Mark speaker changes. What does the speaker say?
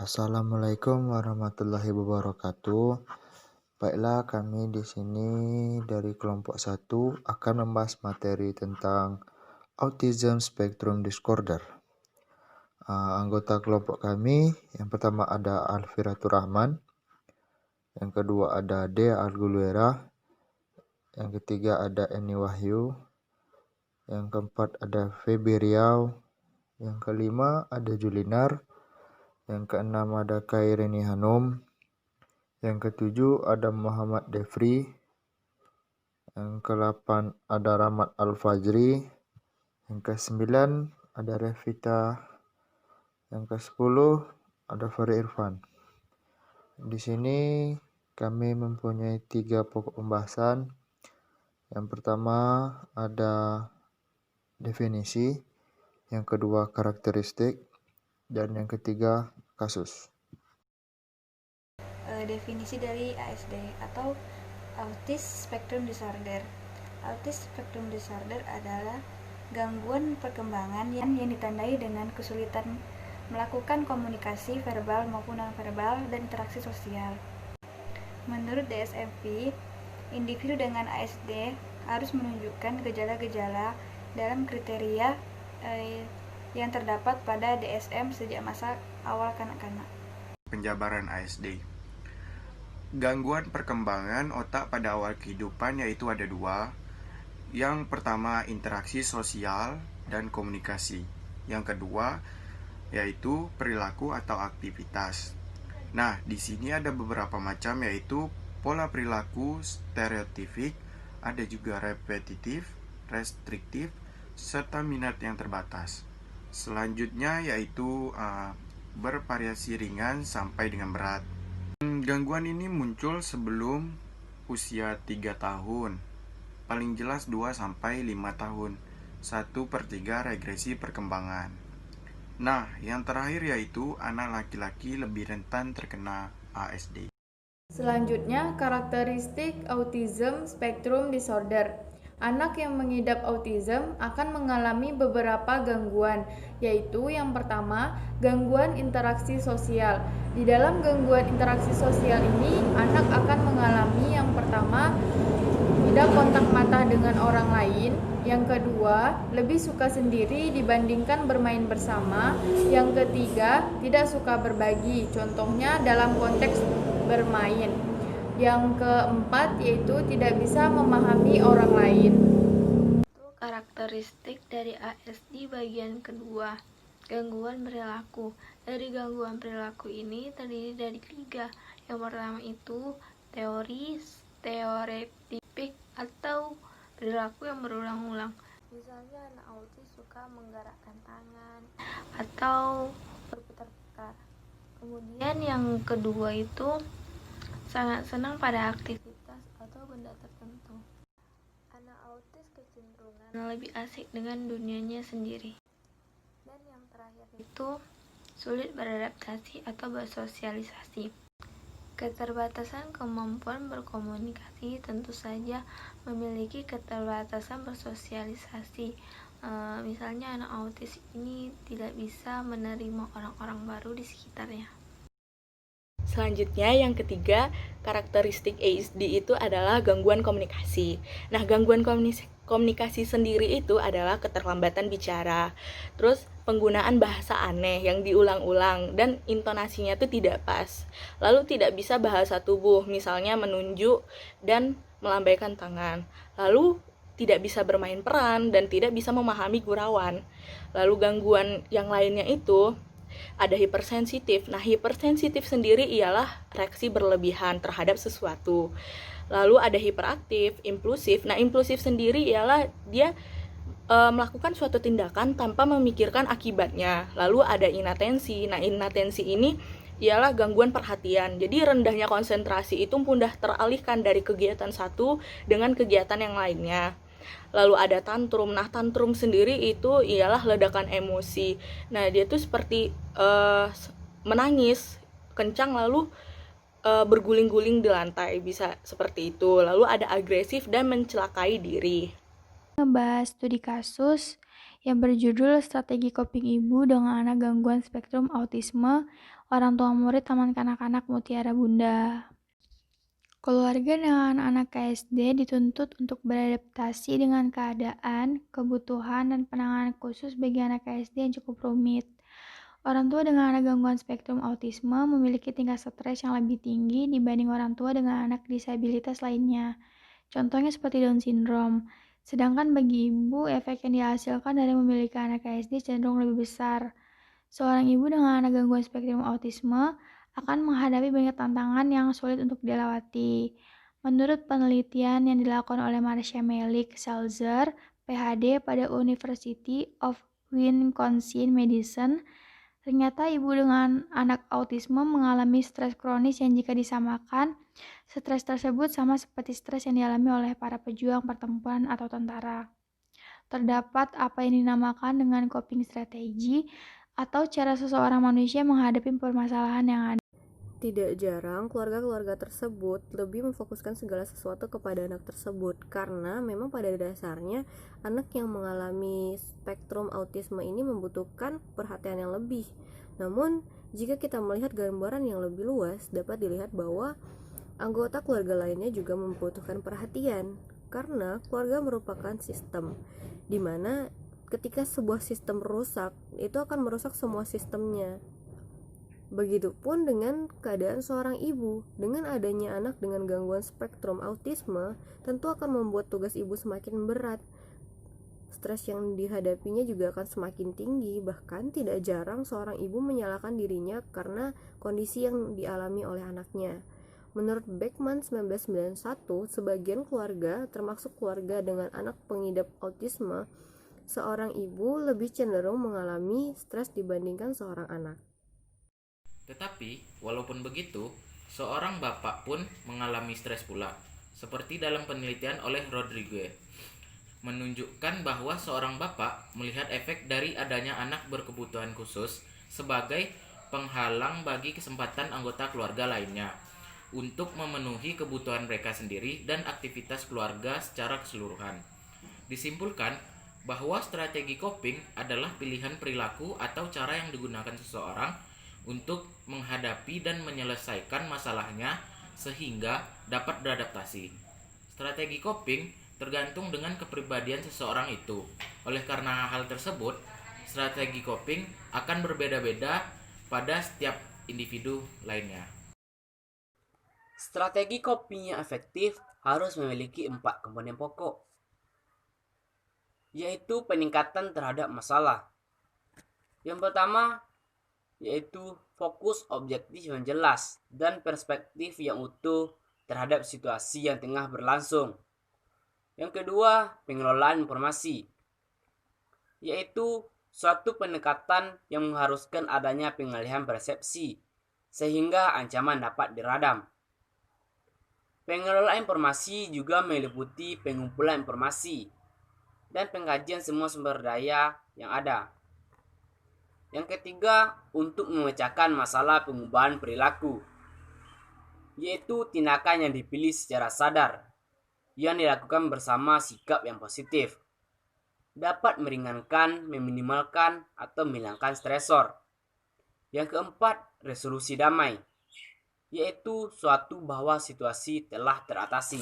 Speaker 1: Assalamualaikum warahmatullahi wabarakatuh. Baiklah, kami di sini dari kelompok 1 akan membahas materi tentang Autism Spectrum Disorder. Anggota kelompok kami yang pertama ada Alfiratur Rahman, yang kedua ada Dea Alguluera, yang ketiga ada Eni Wahyu, yang keempat ada Feby Riau, yang kelima ada Julinar, yang keenam ada Khaireni Hanum, yang ketujuh ada Muhammad Defri, yang ke-8 ada Rahmat Al-Fajri, yang ke-9 ada Revita, yang ke-10 ada Fari Irfan. Di sini kami mempunyai 3 pokok pembahasan. Yang pertama ada definisi, yang kedua karakteristik, dan yang ketiga kasus.
Speaker 2: Definisi dari ASD atau Autism Spectrum Disorder. Autism Spectrum Disorder adalah gangguan perkembangan yang ditandai dengan kesulitan melakukan komunikasi verbal maupun non-verbal dan interaksi sosial. Menurut DSM-5, individu dengan ASD harus menunjukkan gejala-gejala dalam kriteria yang terdapat pada DSM sejak masa awal kanak-kanak.
Speaker 3: Penjabaran ASD. Gangguan perkembangan otak pada awal kehidupan yaitu ada 2. Yang pertama interaksi sosial dan komunikasi. Yang kedua yaitu perilaku atau aktivitas. Nah, di sini ada beberapa macam yaitu pola perilaku stereotipik, ada juga repetitif, restriktif, serta minat yang terbatas. Selanjutnya yaitu bervariasi ringan sampai dengan berat. Gangguan ini muncul sebelum usia 3 tahun, paling jelas 2-5 tahun, 1/3 regresi perkembangan. Nah, yang terakhir yaitu anak laki-laki lebih rentan terkena ASD.
Speaker 4: Selanjutnya, karakteristik Autism Spectrum Disorder. Anak yang mengidap autism akan mengalami beberapa gangguan, yaitu yang pertama, gangguan interaksi sosial. Di dalam gangguan interaksi sosial ini, anak akan mengalami yang pertama, tidak kontak mata dengan orang lain. Yang kedua, lebih suka sendiri dibandingkan bermain bersama. Yang ketiga, tidak suka berbagi, contohnya dalam konteks bermain. Yang keempat yaitu tidak bisa memahami orang lain.
Speaker 5: Karakteristik dari ASD bagian kedua, gangguan perilaku. Dari gangguan perilaku ini terdiri dari 3. Yang pertama itu teori stereotipik atau perilaku yang berulang-ulang. Misalnya anak autis suka menggerakkan tangan atau berputar-putar. Kemudian yang kedua itu sangat senang pada aktivitas atau benda tertentu. Anak autis kecenderungan lebih asik dengan dunianya sendiri. Dan yang terakhir itu sulit beradaptasi atau bersosialisasi. Keterbatasan kemampuan berkomunikasi tentu saja memiliki keterbatasan bersosialisasi. Misalnya anak autis ini tidak bisa menerima orang-orang baru di sekitarnya.
Speaker 6: Selanjutnya yang ketiga, karakteristik ASD itu adalah gangguan komunikasi. Nah, gangguan komunikasi sendiri itu adalah keterlambatan bicara, terus penggunaan bahasa aneh yang diulang-ulang dan intonasinya itu tidak pas. Lalu tidak bisa bahasa tubuh, misalnya menunjuk dan melambaikan tangan. Lalu tidak bisa bermain peran dan tidak bisa memahami gurauan. Lalu gangguan yang lainnya itu ada hipersensitif. Nah, hipersensitif sendiri ialah reaksi berlebihan terhadap sesuatu. Lalu ada hiperaktif, impulsif. Nah, impulsif sendiri ialah dia melakukan suatu tindakan tanpa memikirkan akibatnya. Lalu ada inatensi. Nah, inatensi ini ialah gangguan perhatian. Jadi rendahnya konsentrasi itu mudah teralihkan dari kegiatan satu dengan kegiatan yang lainnya. Lalu ada tantrum. Nah, tantrum sendiri itu ialah ledakan emosi. Nah, dia tuh seperti menangis kencang lalu berguling-guling di lantai, bisa seperti itu. Lalu ada agresif dan mencelakai diri.
Speaker 7: Ngebahas studi kasus yang berjudul Strategi Coping Ibu dengan Anak Gangguan Spektrum Autisme orang tua murid Taman Kanak-kanak Mutiara Bunda. Keluarga dengan anak KSD dituntut untuk beradaptasi dengan keadaan, kebutuhan, dan penanganan khusus bagi anak KSD yang cukup rumit. Orang tua dengan anak gangguan spektrum autisme memiliki tingkat stres yang lebih tinggi dibanding orang tua dengan anak disabilitas lainnya. Contohnya seperti Down syndrome. Sedangkan bagi ibu, efek yang dihasilkan dari memiliki anak KSD cenderung lebih besar. Seorang ibu dengan anak gangguan spektrum autisme akan menghadapi banyak tantangan yang sulit untuk dilewati. Menurut penelitian yang dilakukan oleh Marcia Malik-Seltzer, PhD pada University of Wisconsin-Madison, ternyata ibu dengan anak autisme mengalami stres kronis yang jika disamakan, stres tersebut sama seperti stres yang dialami oleh para pejuang pertempuran atau tentara. Terdapat apa yang dinamakan dengan coping strategy atau cara seseorang manusia menghadapi permasalahan yang ada.
Speaker 8: Tidak jarang keluarga-keluarga tersebut lebih memfokuskan segala sesuatu kepada anak tersebut karena memang pada dasarnya anak yang mengalami spektrum autisme ini membutuhkan perhatian yang lebih. Namun, jika kita melihat gambaran yang lebih luas, dapat dilihat bahwa anggota keluarga lainnya juga membutuhkan perhatian karena keluarga merupakan sistem di mana ketika sebuah sistem rusak, itu akan merusak semua sistemnya. Begitupun dengan keadaan seorang ibu. Dengan adanya anak dengan gangguan spektrum autisme, tentu akan membuat tugas ibu semakin berat. Stres yang dihadapinya juga akan semakin tinggi. Bahkan tidak jarang seorang ibu menyalahkan dirinya karena kondisi yang dialami oleh anaknya. Menurut Beckman 1991, sebagian keluarga, termasuk keluarga dengan anak pengidap autisme, seorang ibu lebih cenderung mengalami stres dibandingkan seorang anak.
Speaker 9: Tetapi, walaupun begitu, seorang bapak pun mengalami stres pula, seperti dalam penelitian oleh Rodriguez, menunjukkan bahwa seorang bapak melihat efek dari adanya anak berkebutuhan khusus sebagai penghalang bagi kesempatan anggota keluarga lainnya untuk memenuhi kebutuhan mereka sendiri dan aktivitas keluarga secara keseluruhan. Disimpulkan bahwa strategi coping adalah pilihan perilaku atau cara yang digunakan seseorang untuk menghadapi dan menyelesaikan masalahnya sehingga dapat beradaptasi. Strategi coping tergantung dengan kepribadian seseorang itu. Oleh karena hal tersebut, strategi coping akan berbeda-beda pada setiap individu lainnya.
Speaker 10: Strategi coping yang efektif harus memiliki 4 komponen pokok, yaitu peningkatan terhadap masalah. Yang pertama, yaitu fokus objektif yang jelas dan perspektif yang utuh terhadap situasi yang tengah berlangsung. Yang kedua, pengelolaan informasi, yaitu suatu pendekatan yang mengharuskan adanya pengalihan persepsi sehingga ancaman dapat diredam. Pengelolaan informasi juga meliputi pengumpulan informasi dan pengkajian semua sumber daya yang ada. Yang ketiga, untuk memecahkan masalah pengubahan perilaku, yaitu tindakan yang dipilih secara sadar, yang dilakukan bersama sikap yang positif, dapat meringankan, meminimalkan, atau menghilangkan stresor. Yang keempat, resolusi damai, yaitu suatu bahwa situasi telah teratasi.